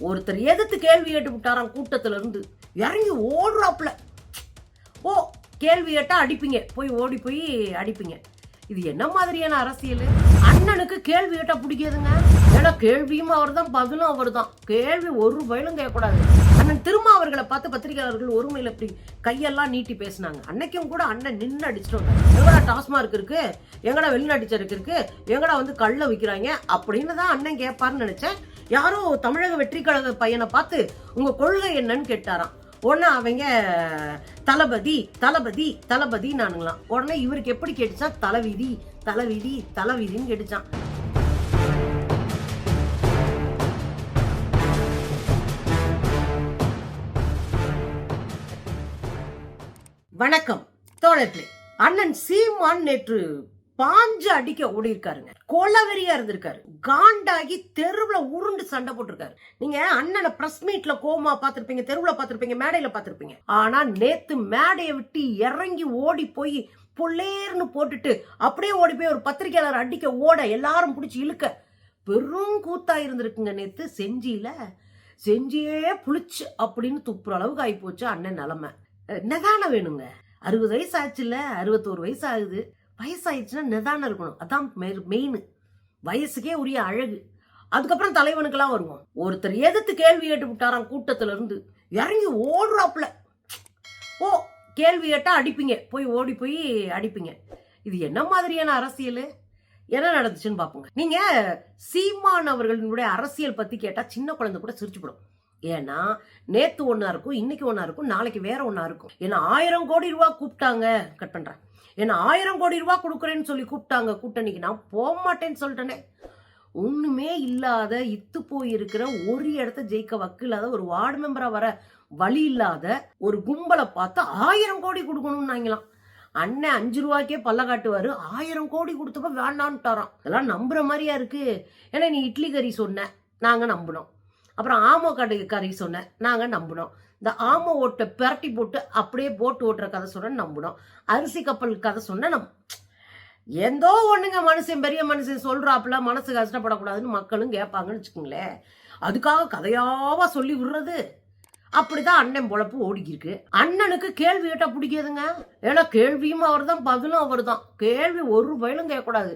ஒருத்தர் எதிர்த்து கேள்வி கேட்டு விட்டாராம் கூட்டத்துல இருந்து இறங்கி ஓடுறாப்புல. ஓ கேள்வி கேட்டா அடிப்பீங்க, போய் ஓடி போய் அடிப்பீங்க. இது என்ன மாதிரியான அரசியல்? அண்ணனுக்கு கேள்வி கேட்டா பிடிக்காதுங்க. ஏன்னா கேள்வியும் அவர் தான், பதிலும் அவர் தான். கேள்வி ஒரு வயலும் கேட்கக்கூடாது. அண்ணன் திருமாவர்களை பார்த்து பத்திரிகையாளர்கள் ஒருமையில இப்படி கையெல்லாம் நீட்டி பேசினாங்க. அன்னைக்கும் கூட அண்ணன் நின்று அடிச்சிட்டு எங்கடா டாஸ்மார்க் இருக்கு, எங்கடா வெளிநாட்டுச்சருக்கு இருக்கு, எங்கடா கள்ள விற்கிறாங்க அப்படின்னு தான் அண்ணன் கேட்பாருன்னு நினைச்சேன். யாரோ தமிழக வெற்றி கழக பையனை பார்த்து உங்க கொள்கை என்னன்னு கேட்டாராம். உடனே அவங்க தளபதி தளபதி தளபதி நானுங்களாம். உடனே இவருக்கு எப்படி கேட்டுச்சா, தலைவிதி தலைவிதி தலைவிதின்னு கேட்டுச்சான். வணக்கம் தோழர்களே. அண்ணன் சீமான் நேற்று பாஞ்சு அடிக்க ஓடி இருக்காருங்க. கொலவெறியா இருந்திருக்காரு. காண்டாகி தெருவுல உருண்டு சண்டை போட்டிருக்காரு. நீங்க அண்ணனை பிரஸ் மீட்ல கோமா பாத்திருப்பீங்க, தெருவுல பாத்திருப்பீங்க, மேடையில பாத்திருப்பீங்க. ஆனா நேத்து மேடையை விட்டு இறங்கி ஓடி போய் பொல்லேர்னு போட்டுட்டு அப்படியே ஓடி போய் ஒரு பத்திரிகையாளர் அடிக்க ஓட எல்லாரும் பிடிச்சி இழுக்க பெரும் கூத்தா இருந்திருக்குங்க. நேத்து செஞ்சியே புளிச்சு அப்படின்னு துப்புற அளவுக்கு ஆகி போச்சு அண்ணன் நிலைமை. என்னதான வேணுங்க? 60 வயசு ஆச்சு இல்ல, 61 வயசு ஆகுது. வயசாயிடுச்சுன்னா நிதானம் இருக்கணும். அதான் மெயின். வயசுக்கே உரிய அழகு. அதுக்கப்புறம் தலைவனுக்கெல்லாம் வருவோம். ஒருத்தர் எதிர்த்து கேள்வி கேட்டு விட்டாராம் கூட்டத்துல இருந்து இறங்கி ஓடுறாப்புல. ஓ கேள்வி கேட்டா அடிப்பீங்க, போய் ஓடி போய் அடிப்பீங்க. இது என்ன மாதிரியான அரசியல்? என்ன நடந்துச்சுன்னு பாப்போங்க. நீங்க சீமான் அவர்களுடைய அரசியல் பத்தி கேட்டா சின்ன குழந்தை கூட சிரிச்சுப்படும். ஏன்னா நேத்து ஒன்னா இருக்கும், இன்னைக்கு ஒன்னா இருக்கும், நாளைக்கு வேற ஒன்னா இருக்கும். ஏன்னா 1000 கோடி ரூபாய் கூப்பிட்டாங்க, கட் பண்றேன். ஏன்னா 1000 கோடி ரூபாய் கொடுக்குறேன்னு சொல்லி கூப்பிட்டாங்க கூட்டணிக்கு. நான் போக மாட்டேன்னு சொல்லிட்டேனே. ஒண்ணுமே இல்லாத இத்து போயிருக்கிற ஒரு இடத்த ஜெயிக்க வக்கு இல்லாத ஒரு வார்டு மெம்பரா வர வழி இல்லாத ஒரு கும்பலை பார்த்து 1000 கோடி கொடுக்கணும்னாங்களாம். அண்ணன் 5 ரூபாய்க்கே பல்ல காட்டுவாரு. 1000 கோடி கொடுத்தப்ப வேண்டான்ட்டாராம். இதெல்லாம் நம்புற மாதிரியா இருக்கு. ஏன்னா நீ இட்லி கறி சொன்ன, நாங்க நம்பினோம். அப்புறம் ஆமோ கறி சொன்ன, நாங்க நம்பினோம். இந்த ஆமோ ஓட்டை பிரட்டி போட்டு அப்படியே போட்டு ஓட்டுற கதை சொன்ன நம்பினோம். அரிசி கப்பல் கதை சொன்ன எந்தோ ஒண்ணுங்க. மனுஷன் பெரிய மனுஷன் சொல்றாப்புல மனசு கஷ்டப்படக்கூடாதுன்னு மக்களும் கேட்பாங்கன்னு வச்சுக்கோங்களேன். அதுக்காக கதையாவா சொல்லி விடுறது? அப்படிதான் அண்ணன் பொழப்பு ஓடிக்கிருக்கு. அண்ணனுக்கு கேள்வி கேட்டா பிடிக்காதுங்க. ஏன்னா கேள்வியும் அவர் தான், பதிலும் அவர் தான். கேள்வி ஒரு வயலும் கேட்கக்கூடாது.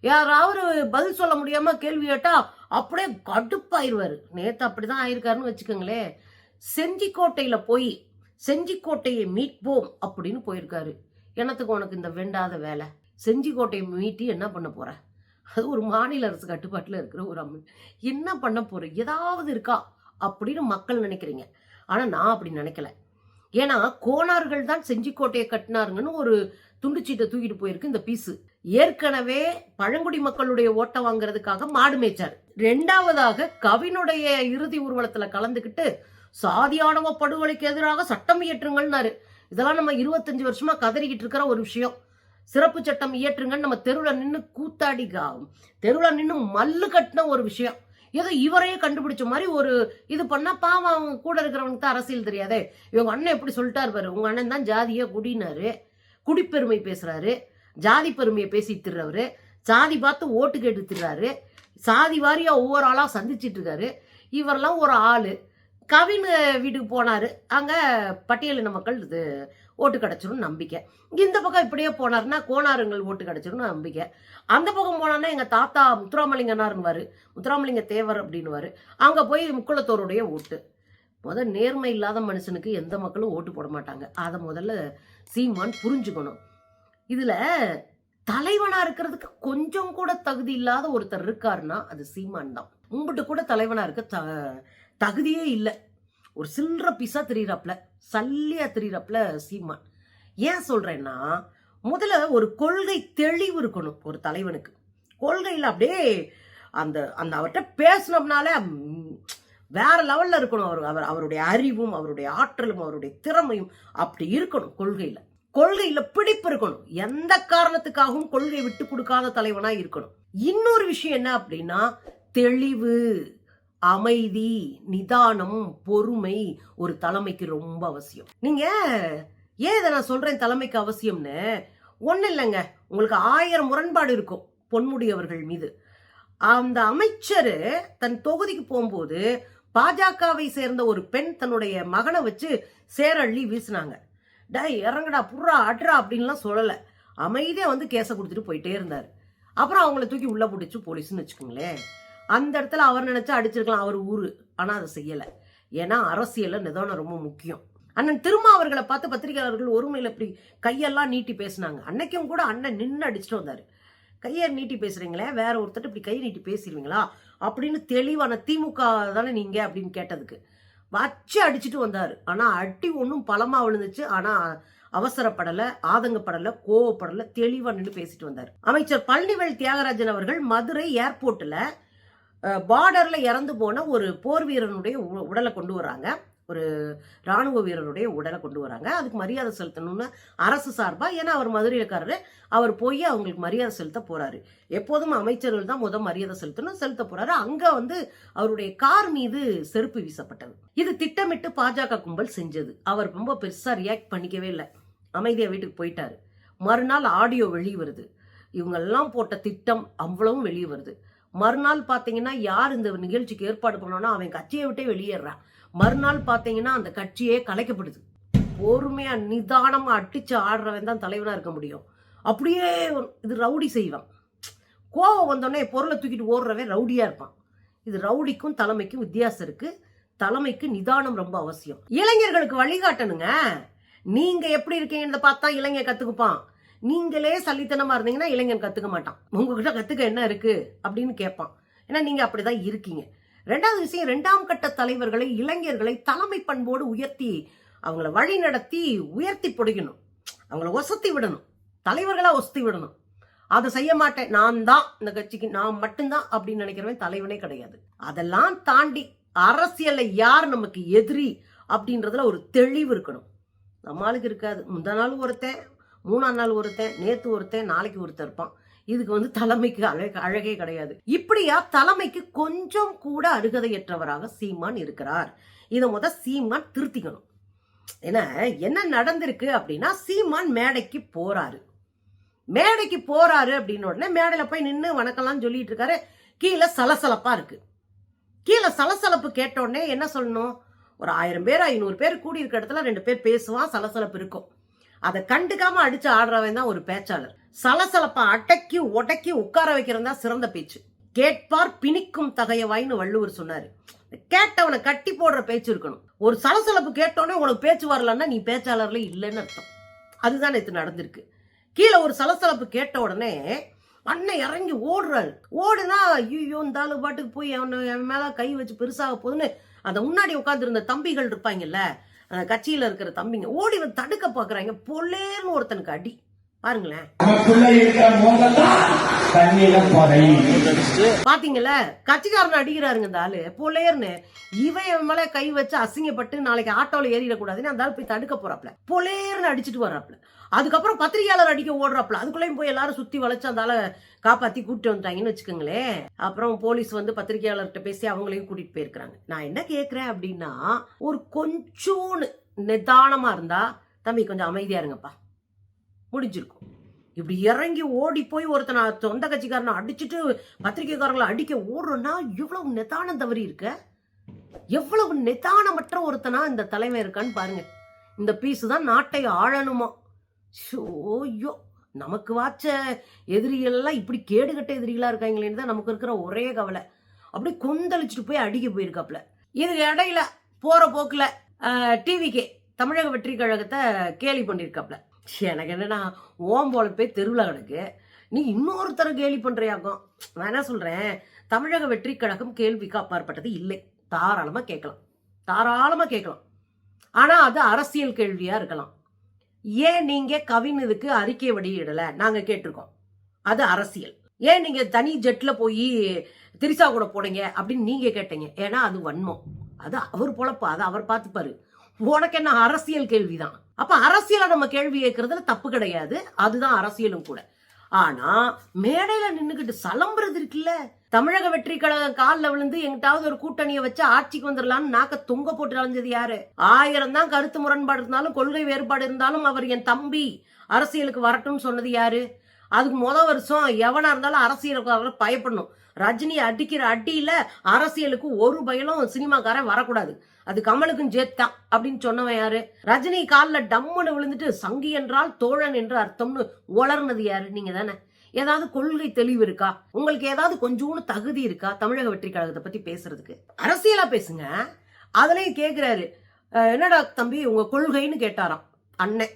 யாராவது பதில் சொல்ல முடியாம கேள்வி கேட்டா அப்படியே கடுப்பாயிருவாரு. நேத்து அப்படிதான் ஆயிருக்காருன்னு வச்சுக்கோங்களேன். செஞ்சிக்கோட்டையில போய் செஞ்சிக்கோட்டையை மீட்போம் அப்படின்னு போயிருக்காரு. என்னத்துக்கு உனக்கு இந்த வேண்டாத வேலை? செஞ்சிக்கோட்டையை மீட்டி என்ன பண்ண போற? அது ஒரு மாநில அரசு கட்டுப்பாட்டுல இருக்கிற ஒரு அம்மன். என்ன பண்ண போற? ஏதாவது இருக்கா அப்படின்னு மக்கள் நினைக்கிறீங்க. ஆனா நான் அப்படி நினைக்கல. ஏன்னா கோனார்கள் தான் செஞ்சிக்கோட்டையை கட்டினாருங்கன்னு ஒரு துண்டுச்சீட்டை தூக்கிட்டு போயிருக்கு இந்த பீஸு. ஏற்கனவே பழங்குடி மக்களுடைய ஓட்ட வாங்குறதுக்காக மாடு மேய்ச்சாரு. 2வதாக கவினுடைய இறுதி ஊர்வலத்துல கலந்துக்கிட்டு சாதியானவ படுகொலைக்கு எதிராக சட்டம் இயற்றுங்கள்னாரு. இதெல்லாம் நம்ம 25 வருஷமா கதறிக்கிட்டு இருக்கிற ஒரு விஷயம். சிறப்பு சட்டம் இயற்றுங்கன்னு நம்ம தெருவுல நின்று கூத்தாடி தெருவுல நின்று மல்லு கட்டின ஒரு விஷயம். ஏதோ இவரையே கண்டுபிடிச்ச மாதிரி ஒரு இது பண்ணா பாவம் அவங்க கூட இருக்கிறவனுக்கு தான் அரசியல் தெரியாதே. இவங்க அண்ணன் எப்படி சொல்லிட்டாரு பாரு, உங்க அண்ணன் தான் ஜாதியே குடினாரு, குடிப்பெருமை பேசுறாரு, ஜாதி பெருமையை பேசி திர்றவரு, சாதி பார்த்து ஓட்டு கேட்டு திர்றாரு, சாதி வாரியா ஒவ்வொரு ஆளா சந்திச்சிட்டு இருக்காரு. இவரெல்லாம் ஒரு ஆளு. கவின் வீட்டுக்கு போனாரு, அங்க பட்டியலின மக்கள் இது ஓட்டு கிடைச்சிரும் நம்பிக்கை. இந்த பக்கம் இப்படியே போனாருன்னா கோனாருங்கள் ஓட்டு கிடைச்சிரும் நம்பிக்கை. அந்த பக்கம் போனான்னா எங்க தாத்தா முத்துராமலிங்கனாருன்னு, முத்துராமலிங்க தேவர் அப்படின்னு, அங்க போய் முக்குளத்தோருடைய ஓட்டு. நேர்மை இல்லாத மனுஷனுக்கு எந்த மக்களும் ஓட்டு போட மாட்டாங்க. அதை முதல்ல சீமான் புரிஞ்சுக்கணும். இதுல தலைவனா இருக்கிறதுக்கு கொஞ்சம் கூட தகுதி இல்லாத ஒருத்தர் இருக்காருன்னா அது சீமான் தான். உங்ககிட்ட கூட தலைவனா இருக்க தகுதியே இல்லை. ஒரு சில்லற பீஸா திரியிறாப்ல, சல்லியா திரியிறாப்ல சீமான். ஏன் சொல்றேன்னா, முதல்ல ஒரு கொள்கை தெளிவு இருக்கணும் ஒரு தலைவனுக்கு. கொள்கையில் அப்படியே அந்த அந்த அவர்கிட்ட பேசினோம்னாலே வேற லெவல்ல இருக்கணும். அவருடைய அறிவும் அவருடைய ஆற்றலும் அவருடைய திறமையும் அப்படி இருக்கணும். கொள்கையில பிடிப்பு இருக்கணும். எந்த காரணத்துக்காகவும் கொள்கை விட்டு கொடுக்காத தலைவனா இருக்கணும். இன்னொரு விஷயம் என்ன அப்படின்னா, தெளிவு, அமைதி, நிதானம், பொறுமை ஒரு தலைமைக்கு ரொம்ப அவசியம். நீங்க ஏன் இதை நான் சொல்றேன் தலைமைக்கு அவசியம்னு? ஒன்னும் இல்லைங்க, உங்களுக்கு 1000 முரண்பாடு இருக்கும் பொன்முடி அவர்கள் மீது. அந்த அமைச்சர் தன் தொகுதிக்கு போகும்போது பாஜகவை சேர்ந்த ஒரு பெண் தன்னுடைய மகனை வச்சு சேரள்ளி வீசினாங்க. டை இறங்கடா புர்ரா அட்ரா அப்படின்லாம் சொல்லல, அமைதியா வந்து கேஸை கொடுத்துட்டு போயிட்டே இருந்தாரு. அப்புறம் அவங்கள தூக்கி உள்ள போட்டுச்சு போலீஸ்ன்னு வச்சுக்கோங்களேன். அந்த இடத்துல அவர் நினைச்சா அடிச்சிருக்கலாம், அவர் ஊரு. ஆனா அதை செய்யல. ஏன்னா அரசியல்ல நிதானம் ரொம்ப முக்கியம். அண்ணன் திருமாவர்களை பார்த்து பத்திரிகையாளர்கள் ஒருமையில இப்படி கையெல்லாம் நீட்டி பேசினாங்க. அன்னைக்கும் கூட அண்ணன் நின்று அடிச்சுட்டு வந்தாரு. கையை நீட்டி பேசுறீங்களே, வேற ஒருத்தர் இப்படி கை நீட்டி பேசிடுவீங்களா அப்படின்னு தெளிவான திமுக தானே நீங்க அப்படின்னு கேட்டதுக்கு வச்சு அடிச்சுட்டு வந்தாரு. ஆனா அடி ஒன்றும் பலமா விழுந்துச்சு. ஆனா அவசரப்படல, ஆதங்கப்படல, கோவப்படல, தெளிவா நின்று பேசிட்டு வந்தார். அமைச்சர் பழனிவேல் தியாகராஜன் அவர்கள் மதுரை ஏர்போர்ட்ல பார்டர்ல இறந்து போன ஒரு போர் வீரனுடைய உடலை கொண்டு வராங்க, ஒரு ராணுவ வீரருடைய உடலை கொண்டு வராங்க. அதுக்கு மரியாதை செலுத்தணும்னு அரசு சார்பா, ஏன்னா அவர் மதுரையிலக்காரரு, அவர் போய் அவங்களுக்கு மரியாதை செலுத்த போறாரு. எப்போதும் அமைச்சர்கள் தான் மரியாதை செலுத்த போறாரு. அங்க வந்து அவருடைய கார் மீது செருப்பு வீசப்பட்டது. இது திட்டமிட்டு பாஜக கும்பல் செஞ்சது. அவர் ரொம்ப பெருசா ரியாக்ட் பண்ணிக்கவே இல்லை, அமைதியா வீட்டுக்கு போயிட்டாரு. மறுநாள் ஆடியோ வெளியே வருது, இவங்க எல்லாம் போட்ட திட்டம் அவ்வளவும் வெளியே வருது. மறுநாள் பாத்தீங்கன்னா யார் இந்த நிகழ்ச்சிக்கு ஏற்பாடு பண்ணோம்னா அவன் கட்சியை விட்டே வெளியேறான். மறுநாள் பாத்தீங்கன்னா அந்த கட்சியே கலைக்கப்படுது. பொறுமையா நிதானமா அடிச்சு ஆடுறவன் தான் தலைவனா இருக்க முடியும். அப்படியே இது ரவுடி செய்வான். கோவம் வந்தோடனே பொருளை தூக்கிட்டு ஓடுறவன் ரவுடியா இருப்பான். இது ரவுடிக்கும் தலைமைக்கும் வித்தியாசம் இருக்கு. தலைமைக்கு நிதானம் ரொம்ப அவசியம். இளைஞர்களுக்கு வழிகாட்டணுங்க. நீங்க எப்படி இருக்கீங்கன்னு பார்த்தா இளைஞர் கத்துக்குப்பான். நீங்களே சல்லித்தனமா இருந்தீங்கன்னா இளைஞன் கத்துக்க மாட்டான். உங்ககிட்ட கத்துக்க என்ன இருக்கு அப்படின்னு கேட்பான். ஏன்னா நீங்க அப்படிதான் இருக்கீங்க. ரெண்டாவது விஷயம், 2ஆம் கட்ட தலைவர்களை, இளைஞர்களை தலைமை பண்போடு உயர்த்தி அவங்கள வழி நடத்தி உயர்த்தி பொடிக்கணும். அவங்கள ஒசத்தி விடணும், தலைவர்களா ஒசத்தி விடணும். அதை செய்ய மாட்டேன், நான் தான் இந்த கட்சிக்கு நான் மட்டும்தான் அப்படின்னு நினைக்கிறவன் தலைவனே கிடையாது. அதெல்லாம் தாண்டி அரசியல்ல யார் நமக்கு எதிரி அப்படின்றதுல ஒரு தெளிவு இருக்கணும். நம்மளுக்கு இருக்காது. முந்தா நாள் ஒருத்தன், 3ஆம் நாள் ஒருத்தன், நேத்து ஒருத்தன், நாளைக்கு ஒருத்தன் இருப்பான். இதுக்கு வந்து தலைமைக்கு அழகே கிடையாது. இப்படியா தலைமைக்கு கொஞ்சம் கூட அருகதையற்றவராக சீமான் இருக்கிறார். இதை சீமான் திருத்திக்கணும். ஏன்னா என்ன நடந்திருக்கு அப்படின்னா, சீமான் மேடைக்கு போறாரு அப்படின்னு உடனே மேடையில போய் நின்று வணக்கம்லாம் சொல்லிட்டு இருக்காரு. கீழே சலசலப்பா இருக்கு. கீழே சலசலப்பு கேட்ட உடனே என்ன சொல்லணும்? ஒரு 1000 பேர் 500 பேர் கூடி இருக்க இடத்துல 2 பேர் பேசுவான், சலசலப்பு இருக்கும். அதை கண்டுக்காம அடிச்சு ஆடுறவன் தான் ஒரு பேச்சாளர். சலசலப்ப அடக்கி உடக்கி உட்கார வைக்கிறதா சிறந்த பேச்சு. கேட்பார் பிணிக்கும் தகையவாய்னு வள்ளுவர் சொன்னாரு. கேட்டவனை கட்டி போடுற பேச்சு இருக்கணும். ஒரு சலசலப்பு கேட்டோடனே உனக்கு பேச்சு வரலன்னா நீ பேச்சாளர்ல இல்லைன்னு அர்த்தம். அதுதான் நேற்று நடந்திருக்கு. கீழே ஒரு சலசலப்பு கேட்ட உடனே அண்ணன் இறங்கி ஓடுறாரு. ஓடுனா ஐயோ இந்த ஆளு பாட்டுக்கு போய் என் மேல கை வச்சு பெருசாக போகுதுன்னு அந்த முன்னாடி உட்கார்ந்து இருந்த தம்பிகள் இருப்பாங்கல்ல, அந்த கட்சியில இருக்கிற தம்பிங்க ஓடி வந்து தடுக்க பாக்குறாங்க. பொல்லேர்னு ஒருத்தனுக்கு அடி பாருங்களேன். பாத்தீங்களா, கட்சிக்காரன் அடிக்கிறாருங்க இந்த ஆளு பொல்லேர்னு. இவன் மேல கை வச்சு அசிங்கப்பட்டு நாளைக்கு ஆட்டோல ஏறிடக்கூடாதுன்னு அந்த ஆள் போய் தடுக்க போறாப்ல, பொல்லேர்னு அடிச்சுட்டு வர்றாப்ல. அதுக்கப்புறம் பத்திரிகையாளர் அடிக்க ஓடுறாப்ல. அதுக்குள்ளேயும் போய் எல்லாரும் சுத்தி வளைச்சு அந்த ஆளை காப்பாத்தி கூப்பிட்டு வந்துட்டாங்கன்னு வச்சுக்கோங்களேன். அப்புறம் போலீஸ் வந்து பத்திரிகையாளர்கிட்ட பேசி அவங்களையும் கூட்டிட்டு போயிருக்கிறாங்க. நான் என்ன கேட்கிறேன் அப்படின்னா, ஒரு கொஞ்சோன்னு நிதானமா இருந்தா, தம்பி கொஞ்சம் அமைதியா இருங்கப்பா, முடிஞ்சிருக்கும். இப்படி இறங்கி ஓடி போய் ஒருத்தனை சொந்த கட்சிக்காரனை அடிச்சுட்டு பத்திரிகைக்காரங்களை அடிக்க ஓடுறோம்னா எவ்வளவு நிதானம் தவறி இருக்க, எவ்வளவு நிதானமற்ற ஒருத்தனா இந்த தலைமை இருக்கான்னு பாருங்க. இந்த பீஸ் தான் நாட்டை ஆளணுமா? ஷோயோ, நமக்கு வாச்ச எதிரிகள் எல்லாம் இப்படி கேடுகட்ட எதிரிகளா இருக்காங்களேன்னு தான் நமக்கு இருக்கிற ஒரே கவலை. அப்படி கொந்தளிச்சுட்டு போய் அடிக்க போயிருக்காப்ல. இதுக்கு இடையில போற போக்குல டிவிக்கே தமிழக வெற்றி கழகத்தை கேலி பண்ணிருக்காப்ல. எனக்கு என்னன்னா, ஓம்போல போய் தெருவில் கிடக்கு, நீ இன்னொருத்தர கேலி பண்றியாக்கும். நான் என்ன சொல்றேன், தமிழக வெற்றி கழகம் கேள்விக்கு அப்பாற்பட்டது இல்லை. தாராளமா கேட்கலாம். ஆனா அது அரசியல் கேள்வியா இருக்கலாம். ஏன் நீங்க கவின் இதுக்கு அறிக்கை வெளியிடல நாங்க கேட்டிருக்கோம். அது அரசியல். ஏன் நீங்க தனி ஜெட்ல போய் திரிசா கூட போனீங்க அப்படின்னு நீங்க கேட்டீங்க. ஏன்னா அது வன்மம், அது அவர் பொழப்பா, அது அவர் பார்த்துப்பாரு. உனக்கு என்ன அரசியல் கேள்விதான். அப்ப அரசியலை நம்ம கேள்வி கேட்கறதுல தப்பு கிடையாது, அதுதான் அரசியலும் கூட. ஆனா மேடையில நின்னுகிட்டு சலம்புறது இருக்குல்ல, தமிழக வெற்றி கழகம் காலில் விழுந்து எங்கிட்டாவது ஒரு கூட்டணியை வச்சு ஆட்சிக்கு வந்துடலாம்னு நாக்க தொங்க போட்டு அலைஞ்சது யாரு? 1000 தான் கருத்து முரண்பாடு இருந்தாலும், கொள்கை வேறுபாடு இருந்தாலும் அவர் என் தம்பி அரசியலுக்கு வரட்டும்னு சொன்னது யாரு? அதுக்கு வருஷம் எவனா இருந்தாலும் அரசியலுக்கு பயப்படணும். ரஜினி அடிக்கிற அடியில அரசியலுக்கு ஒரு பயலும் சினிமாக்காரன் வரக்கூடாது. அது கமலுக்கும் ஜேத்தான் அப்படின்னு சொன்னவன் யாரு? ரஜினி காலில் டம்முன்னு விழுந்துட்டு சங்கி என்றால் தோழன் என்று அர்த்தம்னு வளர்னது யாரு? நீங்க தானே. ஏதாவது கொள்கை தெளிவு இருக்கா உங்களுக்கு? ஏதாவது கொஞ்சோன்னு தகுதி இருக்கா தமிழக வெற்றி கழகத்தை பத்தி பேசுறதுக்கு? அரசியலா பேசுங்க. அதுலயும் கேக்குறாரு, என்னடா தம்பி உங்க கொள்கைன்னு கேட்டாராம் அண்ணன்.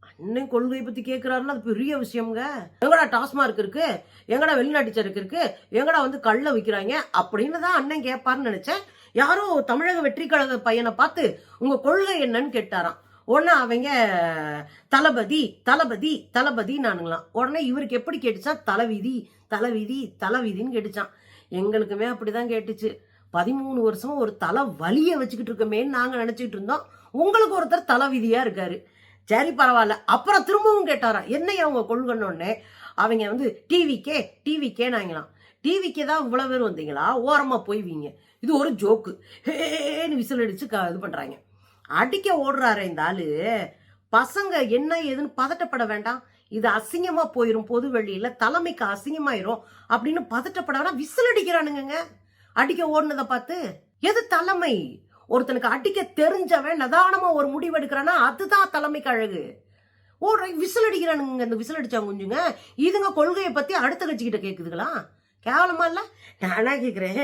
அண்ணன் கொள்கை பத்தி கேட்கிறாருன்னா அது பெரிய விஷயம்ங்க. எங்கடா டாஸ்மார்க் இருக்கு, எங்கடா வெளிநாட்டு சரக்கு இருக்கு, எங்கடா வந்து கள்ள விற்கிறாங்க அப்படின்னு தான் அண்ணன் கேட்பாருன்னு நினைச்சேன். யாரோ தமிழக வெற்றி கழக பையனை பார்த்து உங்க கொள்கை என்னன்னு கேட்டாராம். உடனே அவங்க தளபதி தளபதி தளபதி நானுங்களாம். உடனே இவருக்கு எப்படி கேட்டுச்சா? தலைவிதி தலைவிதி தலைவிதின்னு கேட்டுச்சான். எங்களுக்குமே அப்படிதான் கேட்டுச்சு. 13 வருஷமா ஒரு தலை வலிய வச்சுக்கிட்டு இருக்கமேன்னு நாங்க நினைச்சிட்டு இருந்தோம். உங்களுக்கு ஒருத்தர் தலைவிதியா இருக்காரு. சரி பரவாயில்ல. அப்புறம் திரும்பவும் கேட்டாரா, என்னையா அவங்க கொள்கணுன்னே அவங்க வந்து டிவிக்கே நாங்களாம். டிவிக்கே தான் இவ்வளவு பேர் வந்தீங்களா? ஓரமா போய்வீங்க. இது ஒரு ஜோக்கு. ஹேன்னு விசில் அடிச்சு இது பண்றாங்க. அடிக்க ஓடுறாரு இந்த ஆளு. பசங்க என்ன ஏதுன்னு பதட்டப்பட வேண்டாம். இது அசிங்கமா போயிரும், பொது வெளியில தலைமைக்கு அசிங்கமாயிரும் அப்படின்னு பதட்டப்பட வேண்டாம். விசில் அடிக்கிறானுங்க அடிக்க ஓடுனதை பார்த்து. எது தலைமை? ஒருத்தனுக்கு அடிக்க தெரிஞ்சவன் நிதானமா ஒரு முடிவு எடுக்கிறானா அதுதான் தலைமைக்கு அழகு. விசில் அடிக்கிறானுங்க. இந்த விசில் அடிச்சாங்க குஞ்சுங்க. இதுங்க கொள்கையை பத்தி அடுத்த கட்சிக்கிட்ட கேக்குதுங்களா? கேவலமா இல்ல? நானா கேக்குறேன்.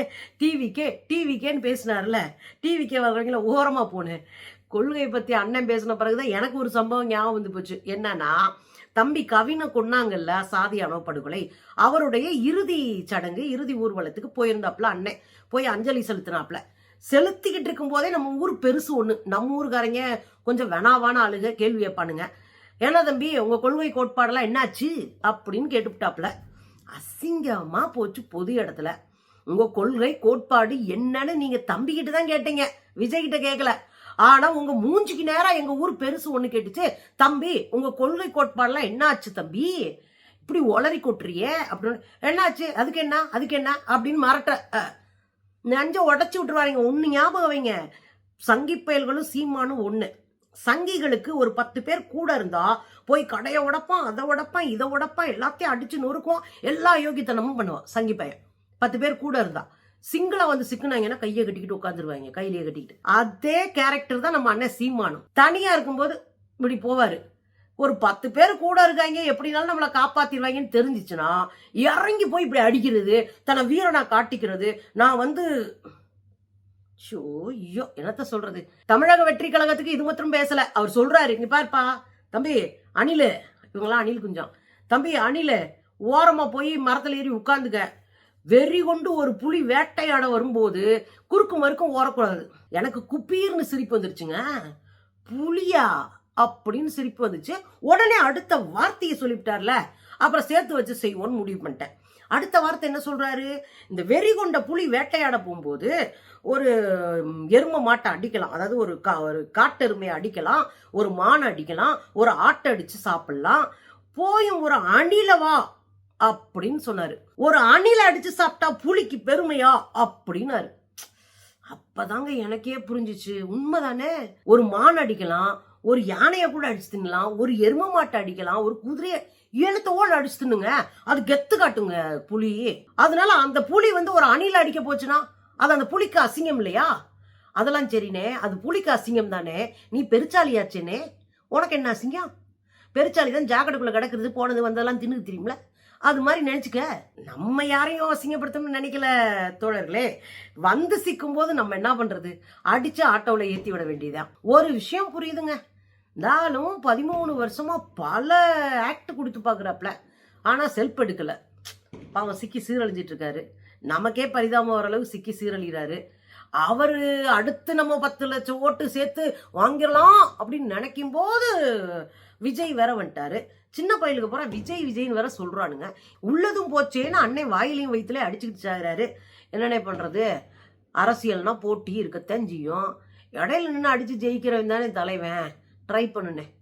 டிவிக்கேன்னு பேசினார்ல, டிவிக்கே வர்றவங்கள ஓரமா போனேன். கொள்கையை பத்தி அண்ணன் பேசின பிறகுதான் எனக்கு ஒரு சம்பவம் ஞாபகம் வந்து போச்சு. என்னன்னா, தம்பி கவினை கொன்னாங்கல்ல, சாதி அணவப்படுகொலை, அவருடைய இறுதி சடங்கு இறுதி ஊர்வலத்துக்கு போயிருந்தாப்புல அண்ணன். போய் அஞ்சலி செலுத்தினாப்புல. செலுத்திக்கிட்டு இருக்கும் போதே நம்ம ஊர் பெருசு ஒண்ணு. நம்ம ஊருக்காரங்க கொஞ்சம் வெனாவான ஆளுங்க கேள்வி வைப்பானுங்க. ஏன்னா தம்பி உங்க கொள்கை கோட்பாடெல்லாம் என்னாச்சு அப்படின்னு கேட்டுவிட்டாப்புல. அசிங்கமா போச்சு பொது இடத்துல. உங்க கொள்கை கோட்பாடு என்னன்னு நீங்க தம்பிக்கிட்ட தான் கேட்டீங்க, விஜய் கிட்ட கேட்கல. ஆனா உங்க மூஞ்சிக்கு நேரா எங்க ஊர் பெருசு ஒண்ணு கேட்டுச்சு, தம்பி உங்க கொள்கை கோட்பாடெல்லாம் என்னாச்சு தம்பி, இப்படி ஒளறி கொட்டுறியே அப்படின்னு. என்னாச்சு? அதுக்கு என்ன அப்படின்னு மறட்ட நெஞ்ச உடச்சி விட்டுருவாங்க. ஒண்ணு ஞாபகம் வைங்க, சங்கி பயல்களும் சீமானும் ஒண்ணு. சங்கிகளுக்கு ஒரு 10 பேர் கூட இருந்தா போய் கடையை உடப்பான், அதை உடப்பான், இதை உடப்பான், எல்லாத்தையும் அடிச்சு நொறுக்குவான், எல்லா யோகித்தனமும் பண்ணுவான் சங்கி பையன். 10 பேர் கூட இருந்தா. சிங்கிளா வந்து சிக்குனாங்கன்னா கையை கட்டிக்கிட்டு உட்காந்துருவாங்க, கையிலேயே கட்டிக்கிட்டு. அதே கேரக்டர் தான் நம்ம அண்ணன் சீமானும். தனியா இருக்கும்போது இப்படி போவாரு. ஒரு 10 பேர் கூட இருக்காங்க, எப்படினாலும் நம்மளை காப்பாத்திடுவாங்கன்னு தெரிஞ்சிச்சுன்னா இறங்கி போய் இப்படி அடிக்கிறது, தன்னை வீரனா காட்டிக்கிறது. நான் வந்து ஐயோ என்னத்த சொல்றது. தமிழக வெற்றி கழகத்துக்கு இது மாத்திரம் பேசல. அவர் சொல்றாரு, இங்க பாருப்பா தம்பி அணிலு, இவங்களாம் அணில் குஞ்சம், தம்பி அணிலு ஓரமா போய் மரத்துல ஏறி உட்கார்ந்துக்க. வெறி கொண்டு ஒரு புலி வேட்டையாட வரும்போது குறுக்கும் மறுக்கும் ஓரக்கூடாது. எனக்கு குப்பீர்னு சிரிப்பு வந்துருச்சுங்க. புலியா அப்படின்னு சிரிப்பு வந்துச்சு. உடனே அடுத்த வார்த்தையை சொல்லிவிட்டார்ல, அப்புறம் சேர்த்து வச்சு செய்வோன்னு முடிவு பண்ணிட்டேன். அடுத்த வார்த்தை என்ன சொல்றாரு, இந்த வெறி கொண்ட புலி வேட்டையாட போகும்போது ஒரு எரும மாட்டை அடிக்கலாம், அதாவது ஒரு காட்டெருமையை அடிக்கலாம், ஒரு மானை அடிக்கலாம், ஒரு ஆட்டை அடிச்சு சாப்பிடலாம், போயும் ஒரு அணிலவா அப்படின்னு சொன்னாரு. ஒரு அணில அடிச்சு சாப்பிட்டா புலிக்கு பெருமையா அப்படின்னாரு. அப்பதாங்க எனக்கே புரிஞ்சிச்சு, உண்மைதானே. ஒரு மான் அடிக்கலாம், ஒரு யானைய கூட அடிச்சு தின்னலாம், ஒரு எரும மாட்டை அடிக்கலாம், ஒரு குதிரைய எழுத்தோட அடிச்சு தின்னுங்க, அது கெத்து காட்டுங்க புலி. அதனால அந்த புலி வந்து ஒரு அணில அடிக்க போச்சுன்னா அது அந்த புலிக்கு அசிங்கம் இல்லையா? அதெல்லாம் சரினே, அது புலிக்கு அசிங்கம் தானே. நீ பெருச்சாலியாச்சேனே, உனக்கு என்ன அசிங்கம்? பெருச்சாலி தான் ஜாக்கெட்டுக்குள்ள கிடக்குறது, போனது வந்ததெல்லாம் தின்னு தெரியுமில, அது மாதிரி நினைச்சுக்க. நம்ம யாரையும் அசிங்கப்படுத்தணும்னு நினைக்கல தோழர்களே. வந்து சிக்கும் போது நம்ம என்ன பண்றது, அடிச்சு ஆட்டோவில் ஏற்றி விட வேண்டியதான். ஒரு விஷயம் புரியுதுங்க, இருந்தாலும் 13 வருஷமா பல ஆக்ட் கொடுத்து பாக்குறாப்ல, ஆனா செல்ஃப் எடுக்கல. பாவம் சிக்கி சீரழிஞ்சிட்டு இருக்காரு. நமக்கே பரிதாபம் வர அளவு சிக்கி சீரழிறாரு. அவரு அடுத்து நம்ம 10 லட்சம் ஓட்டு சேர்த்து வாங்கிடலாம் அப்படின்னு நினைக்கும் போது விஜய் வேற வந்துட்டாரு. சின்ன பையலுக்கு போற விஜய்னு வேற சொல்றானுங்க. உள்ளதும் போச்சேன்னு அன்னை வாயிலையும் வயிற்றுல அடிச்சுக்கிட்டு சாகுறாரு. என்னென்ன பண்றது, அரசியல்னா போட்டி இருக்கத்தான் செய்யும். இடையில நின்று அடிச்சு ஜெயிக்கிறவன் தானே தலைவன். ட்ரை பண்ணுனேன்.